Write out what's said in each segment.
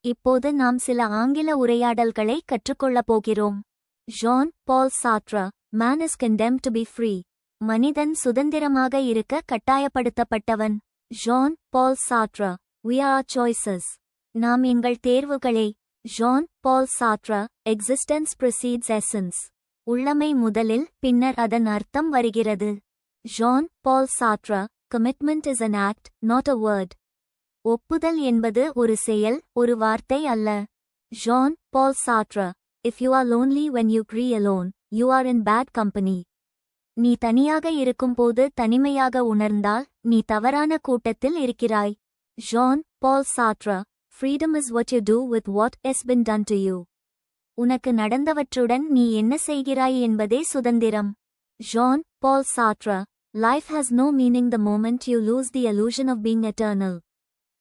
இப்போது நாம் சில ஆங்கில உரையாடல்களை கற்றுக்கொள்ளப் போகிறோம். Jean Paul Sartre, Man is condemned to be free. மனிதன் சுதந்திரமாக இருக்க கட்டாயப்படுத்தப்பட்டவன். Jean Paul Sartre, We are our choices. நாம் எங்கள் தேர்வுகளே. Jean Paul Sartre, Existence precedes essence. உள்ளமை முதலில், பின்னர் அதன் அர்த்தம் வருகிறது. Jean Paul Sartre, Commitment is an act, not a word. ஒப்புதல் என்பது ஒரு செயல், ஒரு வார்த்தை அல்ல. Jean Paul Sartre, If you are lonely when you cry alone, you are in bad company. நீ தனியாக இருக்கும்போது தனிமையாக உணர்ந்தால், நீ தவறான கூட்டத்தில் இருக்கிறாய். Jean Paul Sartre, Freedom is what you do with what has been done to you. உனக்கு நடந்தவற்றுடன் நீ என்ன செய்கிறாய் என்பதே சுதந்திரம். Jean Paul Sartre, Life has no meaning the moment you lose the illusion of being eternal.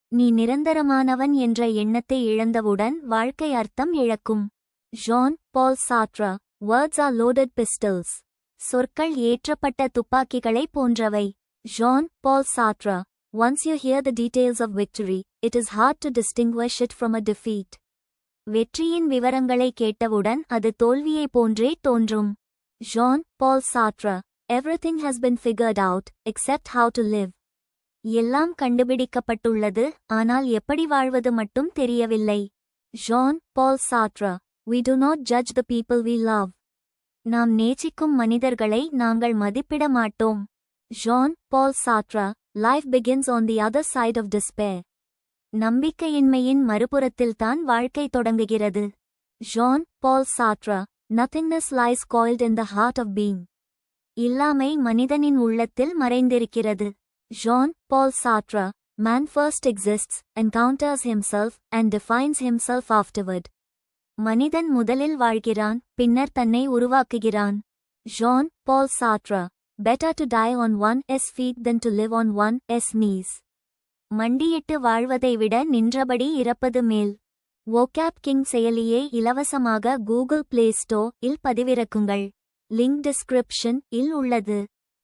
நீ நிரந்தரமானவன் என்ற எண்ணத்தை இழந்தவுடன் வாழ்க்கை அர்த்தம் இழக்கும். Jean Paul Sartre, Words are loaded pistols. சொற்கள் ஏற்றப்பட்ட துப்பாக்கிகளை போன்றவை. Jean Paul Sartre, Once you hear the details of victory, it is hard to distinguish it from a defeat. வெற்றியின் விவரங்களை கேட்டவுடன் அது தோல்வியைப் போன்றே தோன்றும். Jean Paul Sartre, Everything has been figured out, except how to live. எல்லாம் கண்டுபிடிக்கப்பட்டுள்ளது, ஆனால் எப்படி வாழ்வது மட்டும் தெரியவில்லை. Jean Paul Sartre, We do not judge the people we love. நாம் நேசிக்கும் மனிதர்களை நாங்கள் மதிப்பிட மாட்டோம். Jean Paul Sartre, Life begins on the other side of despair. நம்பிக்கையின்மையின் மறுபுறத்தில்தான் வாழ்க்கை தொடங்குகிறது. Jean Paul Sartre, Nothingness lies coiled in the heart of being. இல்லாமை மனிதனின் உள்ளத்தில் மறைந்திருக்கிறது. Jean Paul Sartre, Man first exists, encounters himself, and defines himself afterward. மனிதன் முதலில் வாழ்கிறான், பின்னர் தன்னை உருவாக்குகிறான். Jean Paul Sartre, Better to die on one's feet than to live on one's knees. மண்டியிட்டு வாழ்வதை விட நின்றபடி இறப்பது மேல். vocab king செயலியை இலவசமாக கூகுள் பிளே ஸ்டோர் இல் பதிவிறக்குங்கள். லிங்க் டிஸ்கிரிப்ஷன் இல் உள்ளது.